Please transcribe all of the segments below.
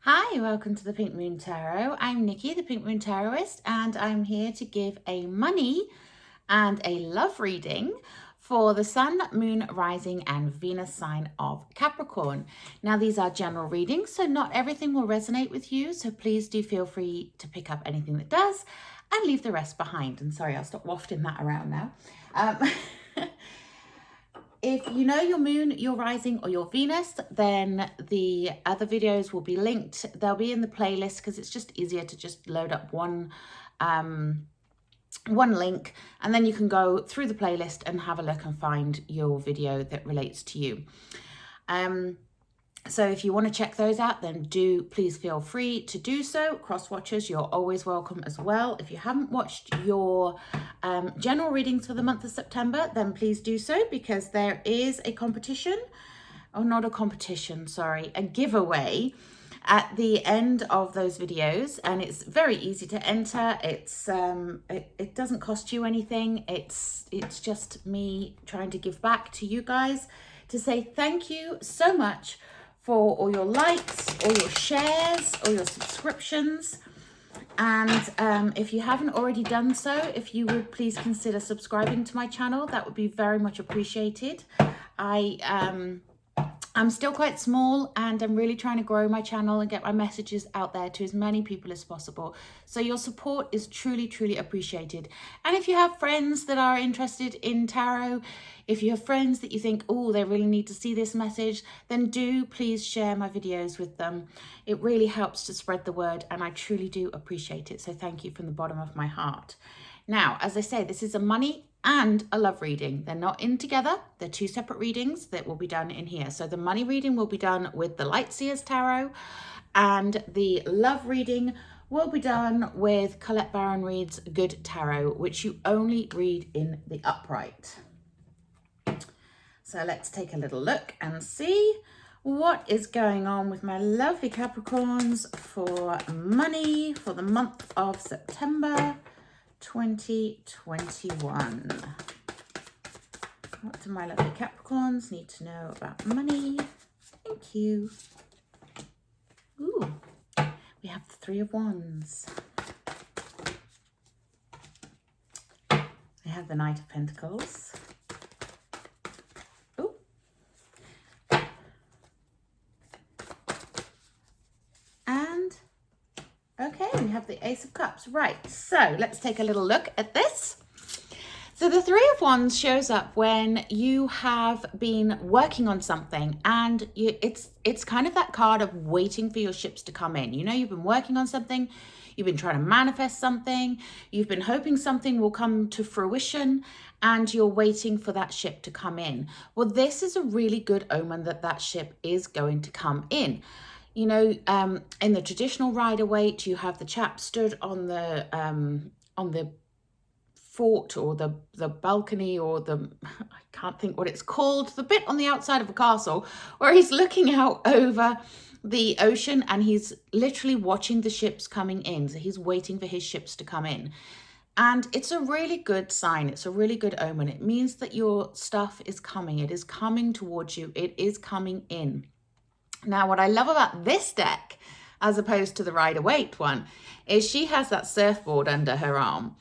Hi, welcome to the Pink Moon Tarot. I'm Nikki, the Pink Moon Tarotist, and I'm here to give a money and a love reading for the Sun, Moon, Rising, and Venus sign of Capricorn. Now, these are general readings, so not everything will resonate with you, so please do feel free to pick up anything that does and leave the rest behind. And sorry, I'll stop wafting that around now. If you know your moon, your rising, or your Venus, then the other videos will be linked. They'll be in the playlist because it's just easier to just load up one link, and then you can go through the playlist and have a look and find your video that relates to you. So if you want to check those out, then do please feel free to do so. Cross watchers, you're always welcome as well. If you haven't watched your general readings for the month of September, then please do so, because there is a competition, or not a competition, sorry, a giveaway at the end of those videos, and it's very easy to enter. It's it doesn't cost you anything. It's just me trying to give back to you guys, to say thank you so much for all your likes, all your shares, all your subscriptions. And if you haven't already done so, if you would please consider subscribing to my channel, that would be very much appreciated. I'm still quite small, and I'm really trying to grow my channel and get my messages out there to as many people as possible. So your support is truly, truly appreciated. And if you have friends that are interested in tarot, if you have friends that you think, oh, they really need to see this message, then do please share my videos with them. It really helps to spread the word, and I truly do appreciate it. So thank you from the bottom of my heart. Now, as I say, this is a money and a love reading. They're not in together. They're two separate readings that will be done in here. So the money reading will be done with the Light Seers Tarot, and the love reading will be done with Colette Baron Reid's Good Tarot, which you only read in the upright. So let's take a little look and see what is going on with my lovely Capricorns for money for the month of September 2021. What do my lovely Capricorns need to know about money? Thank you. Ooh, we have the Three of Wands. We have the Knight of Pentacles. Ooh. And okay, we have the Ace of Cups. Right, so let's take a little look at this. So the Three of Wands shows up when you have been working on something, and it's kind of that card of waiting for your ships to come in. You know, you've been working on something, you've been trying to manifest something, you've been hoping something will come to fruition, and you're waiting for that ship to come in. Well, this is a really good omen that that ship is going to come in. You know, in the traditional Rider-Waite, you have the chap stood on the fort, or the balcony, or I can't think what it's called, the bit on the outside of a castle where he's looking out over the ocean, and he's literally watching the ships coming in. So he's waiting for his ships to come in. And it's a really good sign. It's a really good omen. It means that your stuff is coming. It is coming towards you. It is coming in. Now, what I love about this deck, as opposed to the Rider-Waite one, is she has that surfboard under her arm.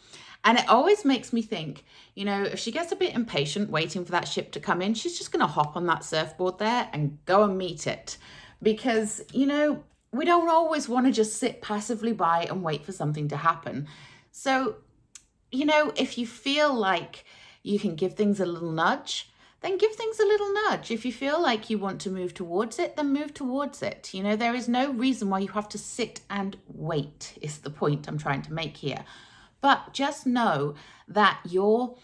And it always makes me think, you know, if she gets a bit impatient waiting for that ship to come in, she's just going to hop on that surfboard there and go and meet it. Because, you know, we don't always want to just sit passively by and wait for something to happen. So, you know, if you feel like you can give things a little nudge, then give things a little nudge. If you feel like you want to move towards it, then move towards it. You know, there is no reason why you have to sit and wait, is the point I'm trying to make here. But just know that your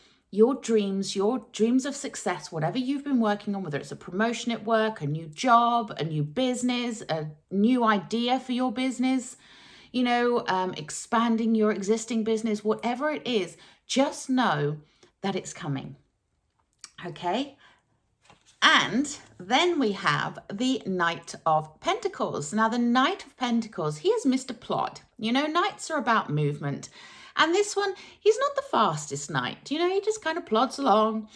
dreams of success, whatever you've been working on, whether it's a promotion at work, a new job, a new business, a new idea for your business, you know, expanding your existing business, whatever it is, just know that it's coming. Okay. And then we have the Knight of Pentacles. Now, the Knight of Pentacles, he is Mr. Plod. You know, knights are about movement. And this one, he's not the fastest knight. You know, he just kind of plods along,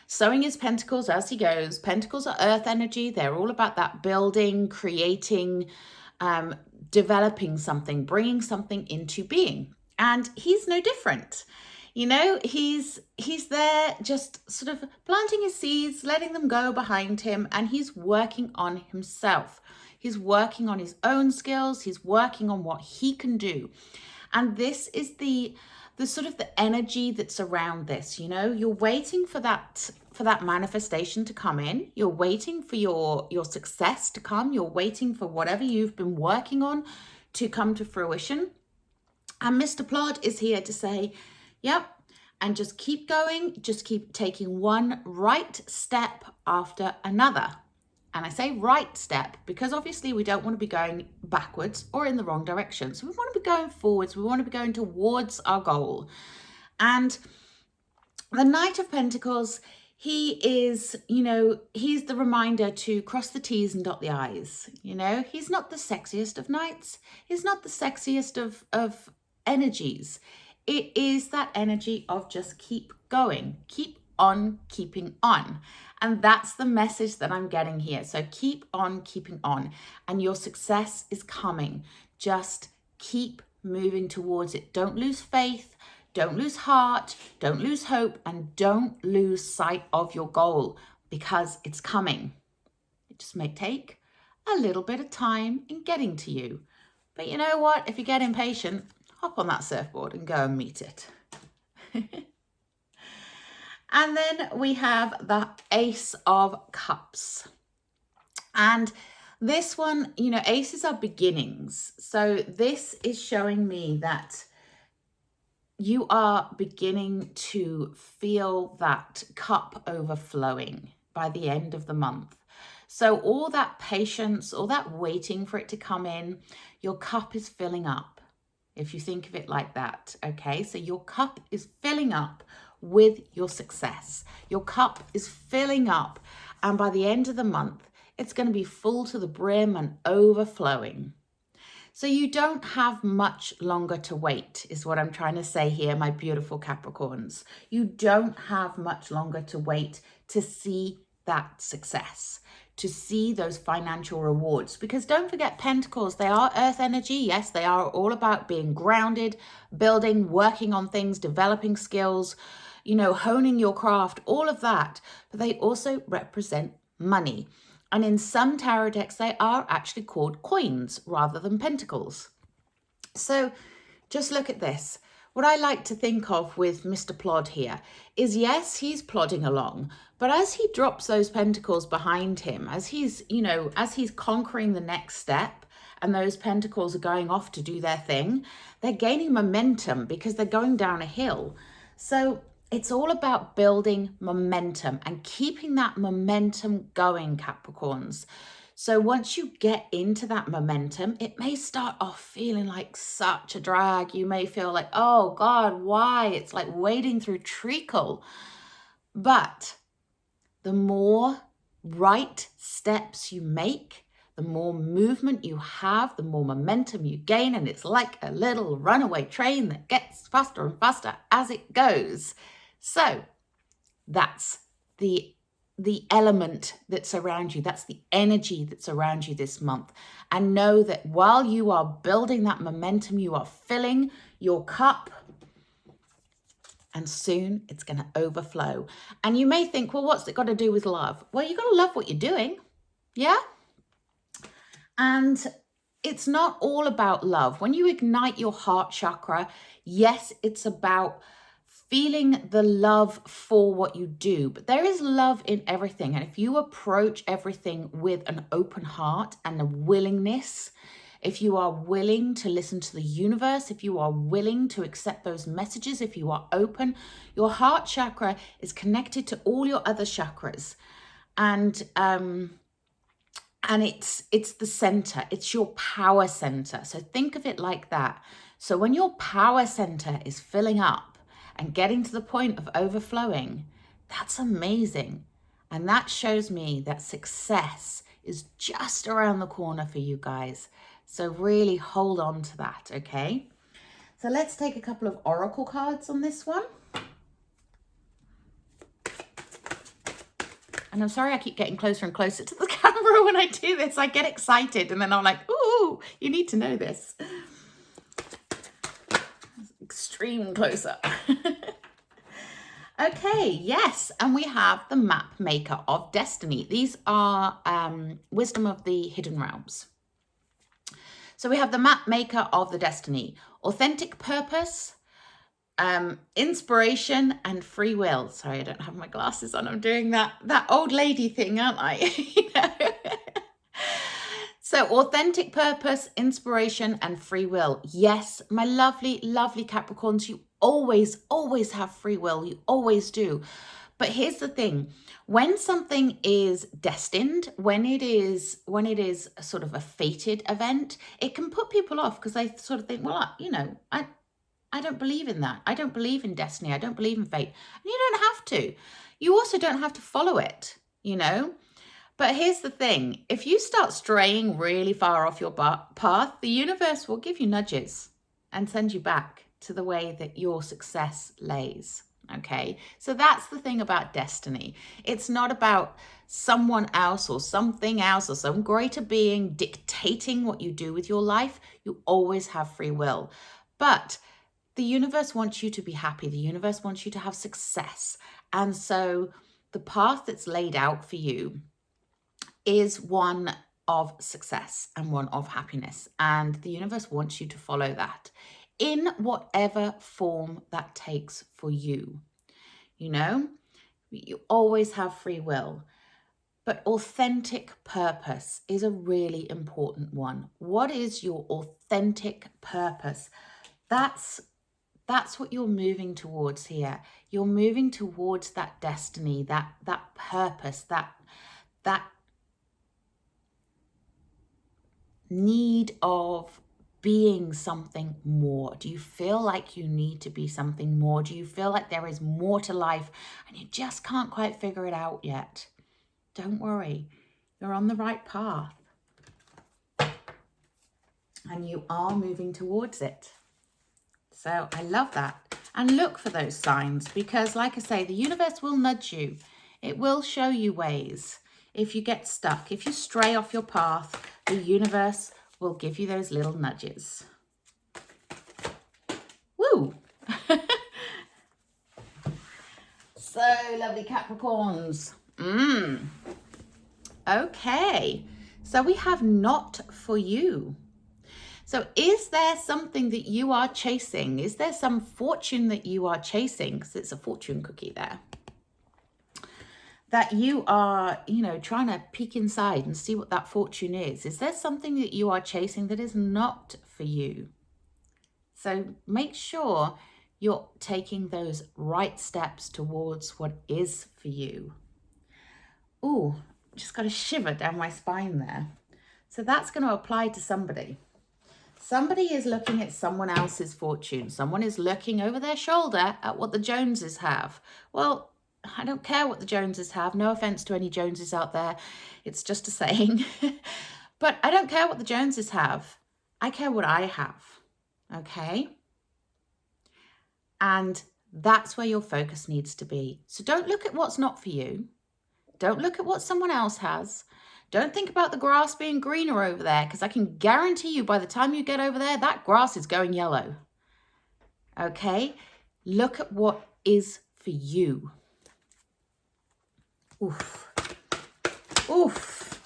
sowing his pentacles as he goes. Pentacles are earth energy. They're all about that building, creating, developing something, bringing something into being. And he's no different. You know, he's there just sort of planting his seeds, letting them go behind him, and he's working on himself. He's working on his own skills. He's working on what he can do. And this is the sort of the energy that's around this. You know, you're waiting for that manifestation to come in. You're waiting for your success to come. You're waiting for whatever you've been working on to come to fruition. And Mr. Plod is here to say, yep, and just keep going, just keep taking one right step after another. And I say right step because obviously we don't want to be going backwards or in the wrong direction. So we want to be going forwards. We want to be going towards our goal. And the Knight of Pentacles, he is, you know, he's the reminder to cross the T's and dot the I's. You know, he's not the sexiest of knights. He's not the sexiest of energies. It is that energy of just keep going, keep on keeping on. And that's the message that I'm getting here. So keep on keeping on, and your success is coming. Just keep moving towards it. Don't lose faith, don't lose heart, don't lose hope, and don't lose sight of your goal, because it's coming. It just may take a little bit of time in getting to you. But you know what? If you get impatient, hop on that surfboard and go and meet it. And then we have the Ace of Cups. And this one, you know, aces are beginnings. So this is showing me that you are beginning to feel that cup overflowing by the end of the month. So all that patience, all that waiting for it to come in, your cup is filling up. If you think of it like that, okay? So your cup is filling up with your success. Your cup is filling up, and by the end of the month, it's going to be full to the brim and overflowing. So you don't have much longer to wait, is what I'm trying to say here, my beautiful Capricorns. You don't have much longer to wait to see that success, to see those financial rewards. Because don't forget, Pentacles, they are earth energy. Yes, they are all about being grounded, building, working on things, developing skills, you know, honing your craft, all of that. But they also represent money. And in some tarot decks, they are actually called coins rather than pentacles. So just look at this. What I like to think of with Mr. Plod here is, yes, he's plodding along, but as he drops those pentacles behind him, as he's, you know, as he's conquering the next step and those pentacles are going off to do their thing, they're gaining momentum because they're going down a hill. So it's all about building momentum and keeping that momentum going, Capricorns. So once you get into that momentum, it may start off feeling like such a drag. You may feel like, oh God, why? It's like wading through treacle. But the more right steps you make, the more movement you have, the more momentum you gain. And it's like a little runaway train that gets faster and faster as it goes. So that's the element that's around you. That's the energy that's around you this month. And know that while you are building that momentum, you are filling your cup, and soon it's going to overflow. And you may think, well, what's it got to do with love? Well, you got to love what you're doing. Yeah. And it's not all about love. When you ignite your heart chakra, yes, it's about feeling the love for what you do, but there is love in everything. And if you approach everything with an open heart and a willingness, if you are willing to listen to the universe, if you are willing to accept those messages, if you are open, your heart chakra is connected to all your other chakras. And it's the center, it's your power center. So think of it like that. So when your power center is filling up and getting to the point of overflowing, that's amazing. And that shows me that success is just around the corner for you guys. So really hold on to that, okay? So let's take a couple of oracle cards on this one. And I'm sorry I keep getting closer and closer to the camera when I do this. I get excited and then I'm like, ooh. Ooh, you need to know this. Extreme close-up. Okay, yes, and we have the map maker of destiny. These are wisdom of the hidden realms. So we have the map maker of the destiny, authentic purpose, inspiration, and free will. Sorry, I don't have my glasses on. I'm doing that old lady thing, aren't I? You know? So authentic purpose, inspiration, and free will. Yes, my lovely, lovely Capricorns, you always, always have free will. You always do. But here's the thing. When something is destined, when it is a sort of a fated event, it can put people off because they sort of think, well, you know, I don't believe in that. I don't believe in destiny. I don't believe in fate. And you don't have to. You also don't have to follow it, you know. But here's the thing. If you start straying really far off your path, the universe will give you nudges and send you back to the way that your success lays. Okay, so that's the thing about destiny. It's not about someone else or something else or some greater being dictating what you do with your life. You always have free will. But the universe wants you to be happy. The universe wants you to have success. And so the path that's laid out for you is one of success and one of happiness. And the universe wants you to follow that in whatever form that takes for you. You know, you always have free will, but authentic purpose is a really important one. What is your authentic purpose? That's what you're moving towards here. You're moving towards that destiny, that purpose, that need of being something more. Do you feel like you need to be something more? Do you feel like there is more to life and you just can't quite figure it out yet? Don't worry, you're on the right path and you are moving towards it. So I love that. And look for those signs because, like I say, the universe will nudge you. It will show you ways. If you get stuck, if you stray off your path, the universe will give you those little nudges. Woo! So lovely, Capricorns. Okay, so we have not for you. So is there something that you are chasing? Is there some fortune that you are chasing? Because it's a fortune cookie there. That you are, you know, trying to peek inside and see what that fortune is. Is there something that you are chasing that is not for you? So make sure you're taking those right steps towards what is for you. Ooh, just got a shiver down my spine there. So that's going to apply to somebody. Somebody is looking at someone else's fortune. Someone is looking over their shoulder at what the Joneses have. Well, I don't care what the Joneses have. No offense to any Joneses out there. It's just a saying. But I don't care what the Joneses have. I care what I have. Okay? And that's where your focus needs to be. So don't look at what's not for you. Don't look at what someone else has. Don't think about the grass being greener over there, because I can guarantee you by the time you get over there, that grass is going yellow. Okay? Look at what is for you. Oof. Oof.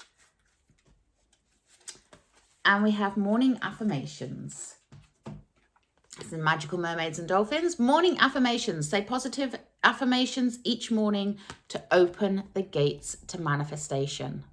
And we have morning affirmations. It's the Magical Mermaids and Dolphins. Morning affirmations. Say positive affirmations each morning to open the gates to manifestation.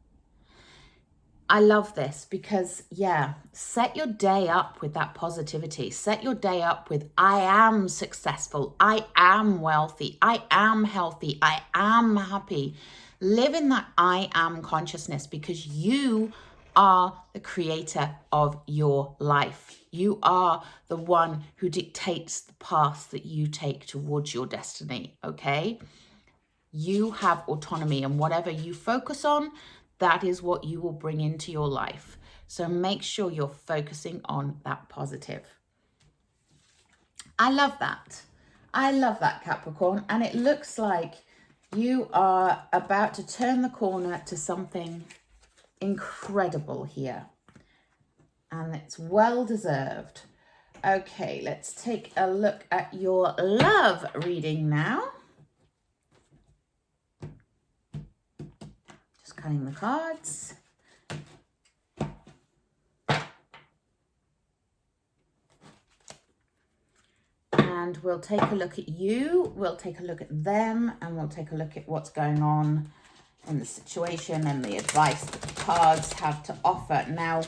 I love this because, yeah, set your day up with that positivity. Set your day up with, I am successful. I am wealthy. I am healthy. I am happy. Live in that I am consciousness because you are the creator of your life. You are the one who dictates the path that you take towards your destiny, okay? You have autonomy, and whatever you focus on, that is what you will bring into your life. So make sure you're focusing on that positive. I love that. I love that, Capricorn. And it looks like you are about to turn the corner to something incredible here. And it's well deserved. Okay, let's take a look at your love reading now. Just cutting the cards. And we'll take a look at you, we'll take a look at them, and we'll take a look at what's going on in the situation and the advice that the cards have to offer. Now,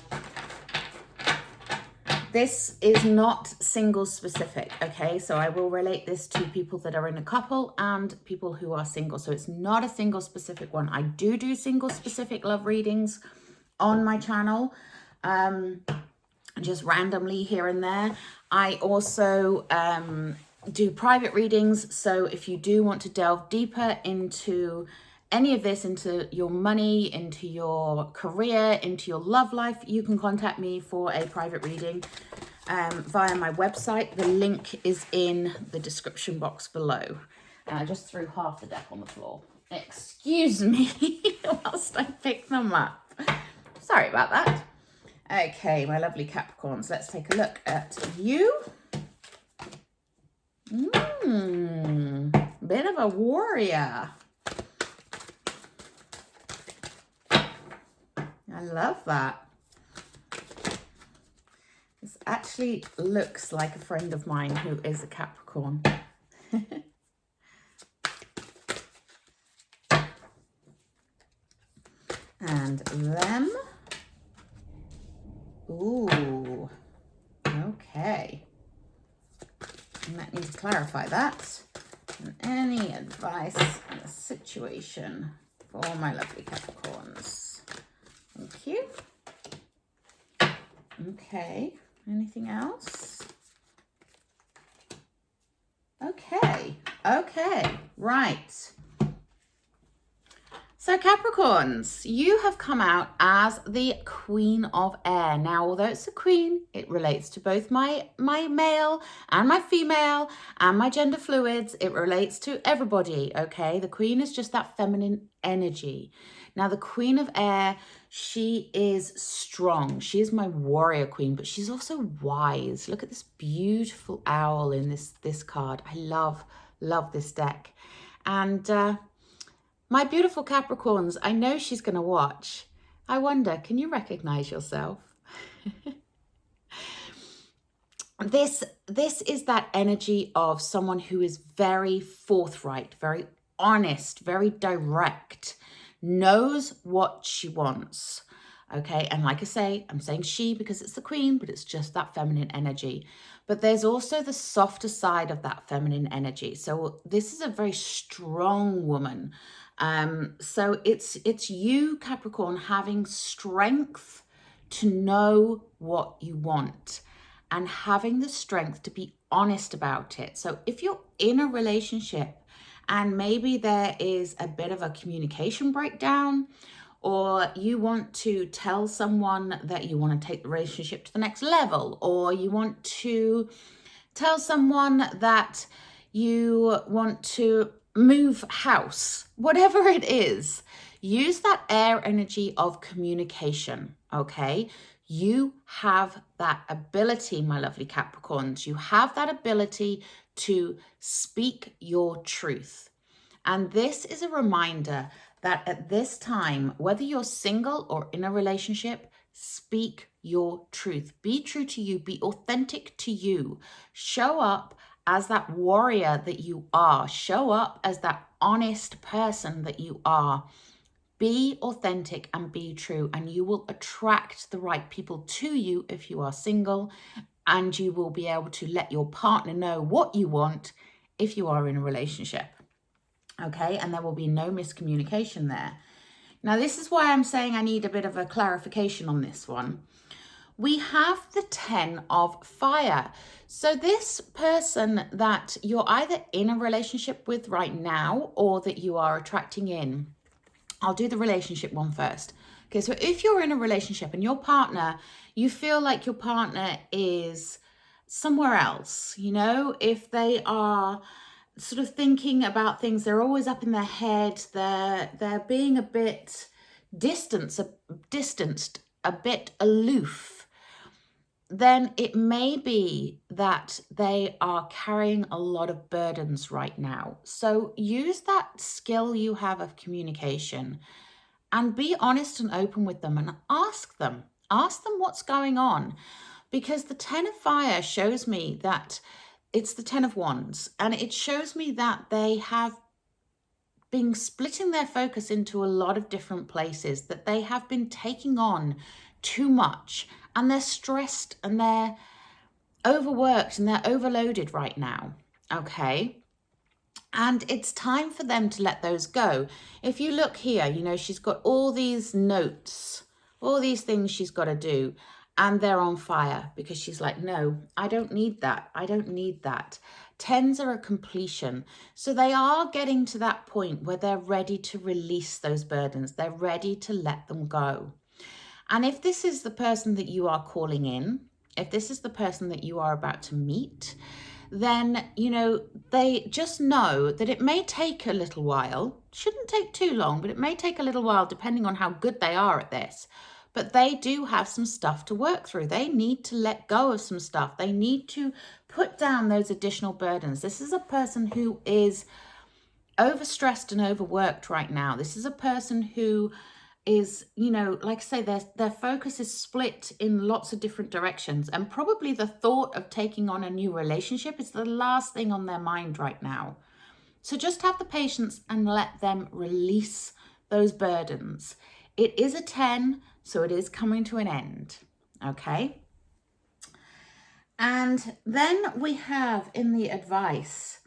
this is not single specific, okay? So I will relate this to people that are in a couple and people who are single. So it's not a single specific one. I do single specific love readings on my channel, just randomly here and there. I also do private readings. So if you do want to delve deeper into any of this, into your money, into your career, into your love life, you can contact me for a private reading via my website. The link is in the description box below. And I just threw half the deck on the floor. Excuse me whilst I pick them up. Sorry about that. Okay, my lovely Capricorns, let's take a look at you. Bit of a warrior. I love that. This actually looks like a friend of mine who is a Capricorn. And them. Ooh, okay. I might need to clarify that. And any advice on the situation for my lovely Capricorns? Thank you. Okay, anything else? Okay, right. So Capricorns, you have come out as the Queen of Air. Now, although it's a queen, it relates to both my male and my female and my gender fluids. It relates to everybody, okay? The Queen is just that feminine energy. Now, the Queen of Air, she is strong. She is my warrior queen, but she's also wise. Look at this beautiful owl in this card. I love this deck. And my beautiful Capricorns, I know she's going to watch. I wonder, can you recognize yourself? This is that energy of someone who is very forthright, very honest, very direct, knows what she wants. Okay, and like I say, I'm saying she because it's the queen, but it's just that feminine energy. But there's also the softer side of that feminine energy. So this is a very strong woman. So it's you, Capricorn, having strength to know what you want and having the strength to be honest about it. So if you're in a relationship and maybe there is a bit of a communication breakdown, or you want to tell someone that you want to take the relationship to the next level, or you want to tell someone that you want to move house, whatever it is, use that air energy of communication, okay? You have that ability, my lovely Capricorns. You have that ability to speak your truth. And this is a reminder that at this time, whether you're single or in a relationship, speak your truth. Be true to you. Be authentic to you. Show up as that warrior that you are. Show up as that honest person that you are. Be authentic and be true, and you will attract the right people to you if you are single, and you will be able to let your partner know what you want if you are in a relationship. Okay, and there will be no miscommunication there. Now, this is why I'm saying I need a bit of a clarification on this one. We have the 10 of fire. So this person that you're either in a relationship with right now or that you are attracting in. I'll do the relationship one first. Okay, so if you're in a relationship and your partner, you feel like your partner is somewhere else, you know, if they are sort of thinking about things, they're always up in their head, they're being a bit distanced, a bit aloof. then it may be that they are carrying a lot of burdens right now. So use that skill you have of communication and be honest and open with them and ask them. Ask them what's going on, because the 10 of Fire shows me that it's the 10 of Wands, and it shows me that they have been splitting their focus into a lot of different places, that they have been taking on too much, and they're stressed and they're overworked and they're overloaded right now. Okay. And it's time for them to let those go. If you look here, you know, she's got all these notes, all these things she's got to do, and they're on fire because she's like, no, I don't need that. I don't need that. Tens are a completion. So they are getting to that point where they're ready to release those burdens. They're ready to let them go. And if this is the person that you are calling in, if this is the person that you are about to meet, then, you know, they just know that it may take a little while. Shouldn't take too long, but it may take a little while depending on how good they are at this. But they do have some stuff to work through. They need to let go of some stuff. They need to put down those additional burdens. This is a person who is overstressed and overworked right now. This is a person who is, you know, like I say, their focus is split in lots of different directions, and probably the thought of taking on a new relationship is the last thing on their mind right now. So just have the patience and let them release those burdens. It is a 10, so it is coming to an end. Okay. And then we have in the advice,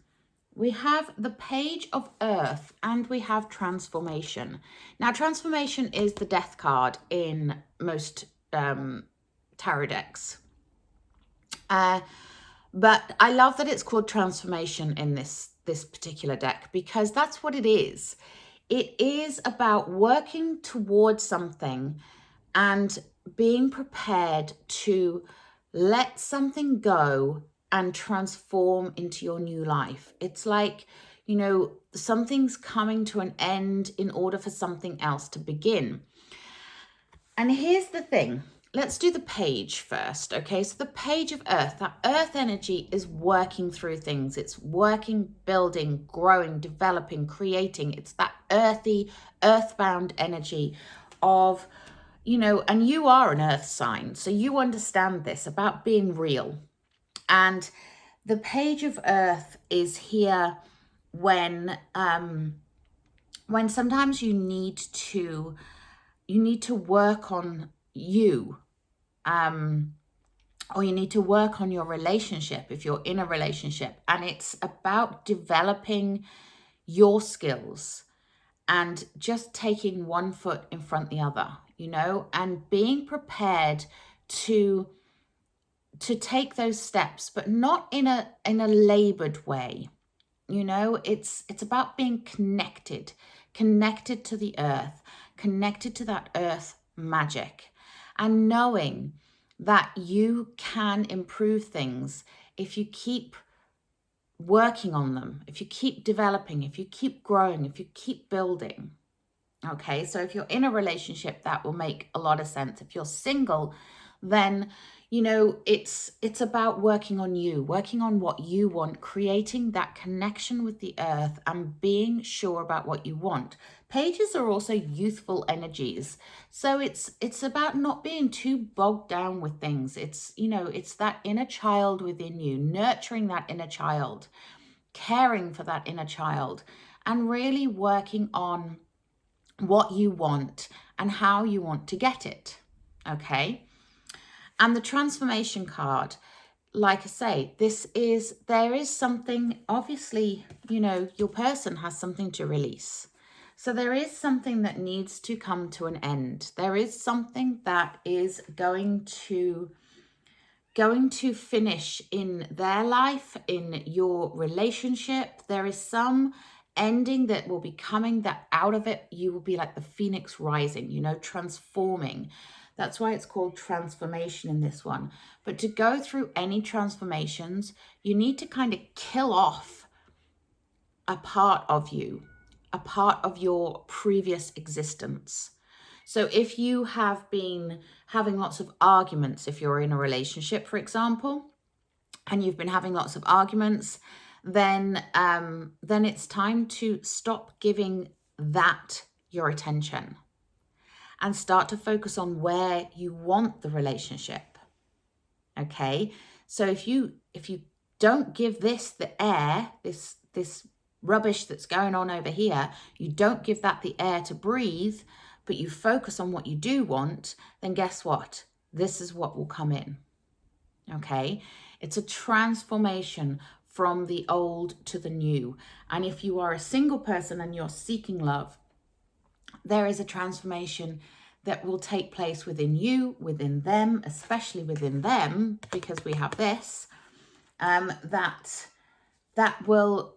we have the Page of Earth and we have Transformation. Now, Transformation is the death card in most tarot decks. But I love that it's called Transformation in this particular deck, because that's what it is. It is about working towards something and being prepared to let something go and transform into your new life. It's like, you know, something's coming to an end in order for something else to begin. And here's the thing. Let's do the page first, okay? So the Page of Earth, that earth energy is working through things. It's working, building, growing, developing, creating. It's that earthy, earthbound energy of, you know, and you are an earth sign, so you understand this about being real. And the Page of Earth is here when sometimes you need to work on you, or you need to work on your relationship if you're in a relationship, and it's about developing your skills and just taking one foot in front of the other, you know, and being prepared to take those steps, but not in a labored way. You know, it's about being connected to the earth, connected to that earth magic, and knowing that you can improve things if you keep working on them, if you keep developing, if you keep growing, if you keep building. Okay, so if you're in a relationship, that will make a lot of sense. If you're single, then, you know, it's about working on you, working on what you want, creating that connection with the earth and being sure about what you want. Pages are also youthful energies. So it's about not being too bogged down with things. It's, you know, it's that inner child within you, nurturing that inner child, caring for that inner child, and really working on what you want and how you want to get it. Okay. And the Transformation card, like I say, there is something, obviously, you know, your person has something to release. So there is something that needs to come to an end. There is something that is going to finish in their life, in your relationship. There is some ending that will be coming, that out of it, you will be like the phoenix rising, you know, transforming. That's why it's called Transformation in this one. But to go through any transformations, you need to kind of kill off a part of you, a part of your previous existence. So if you have been having lots of arguments, if you're in a relationship, for example, and you've been having lots of arguments, then it's time to stop giving that your attention and start to focus on where you want the relationship. Okay, so if you don't give this the air, this rubbish that's going on over here, you don't give that the air to breathe, but you focus on what you do want, then guess what? This is what will come in. Okay, it's a transformation from the old to the new. And if you are a single person and you're seeking love, there is a transformation that will take place within you, within them, especially within them, because we have this, that will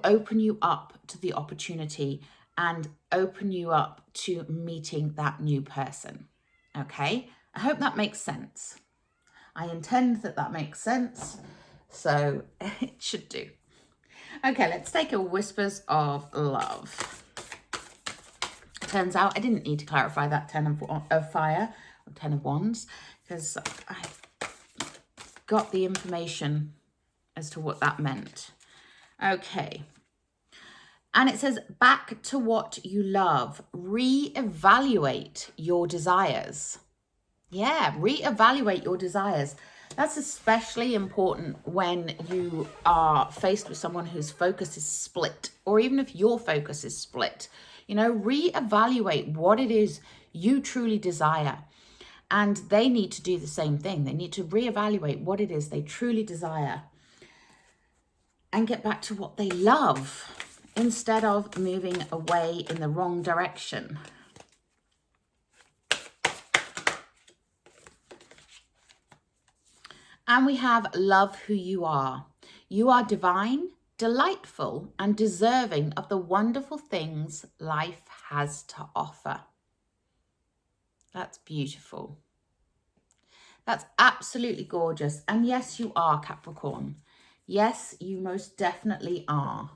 open you up to the opportunity and open you up to meeting that new person. Okay, I hope that makes sense. I intend that makes sense, so it should do. Okay, let's take a Whispers of Love. Turns out I didn't need to clarify that 10 of fire, or 10 of wands, because I got the information as to what that meant. Okay. And it says, back to what you love. Reevaluate your desires. Yeah, reevaluate your desires. That's especially important when you are faced with someone whose focus is split, or even if your focus is split. You know, reevaluate what it is you truly desire. And they need to do the same thing. They need to reevaluate what it is they truly desire and get back to what they love instead of moving away in the wrong direction. And we have love who you are. You are divine, delightful, and deserving of the wonderful things life has to offer. That's beautiful. That's absolutely gorgeous. And yes, you are, Capricorn. Yes, you most definitely are.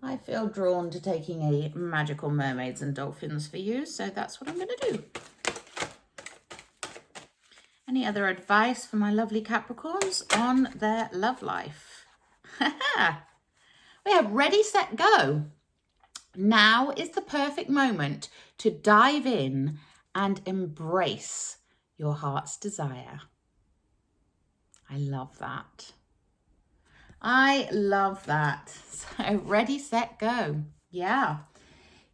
I feel drawn to taking a magical mermaids and dolphins for you, so that's what I'm going to do. Any other advice for my lovely Capricorns on their love life? We have ready, set, go. Now is the perfect moment to dive in and embrace your heart's desire. I love that. I love that. So ready, set, go. Yeah,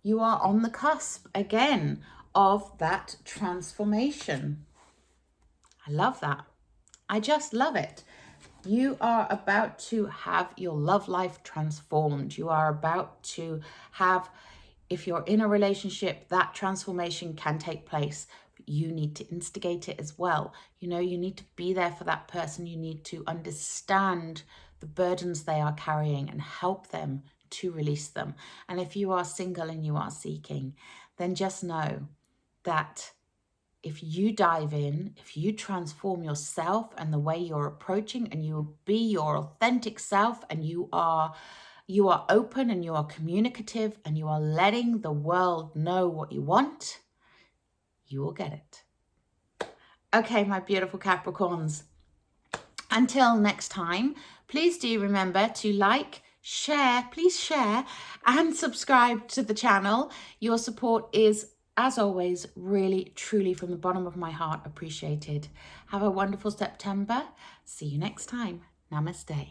you are on the cusp again of that transformation. I love that. I just love it. You are about to have your love life transformed. You are about to have, if you're in a relationship, that transformation can take place. But you need to instigate it as well. You know, you need to be there for that person. You need to understand the burdens they are carrying and help them to release them. And if you are single and you are seeking, then just know that if you dive in, if you transform yourself and the way you're approaching, and you be your authentic self, and you are open and you are communicative and you are letting the world know what you want, you will get it. Okay, my beautiful Capricorns. Until next time, please do remember to like, share, please share, and subscribe to the channel. Your support is, as always, really, truly from the bottom of my heart appreciated. Have a wonderful September. See you next time. Namaste.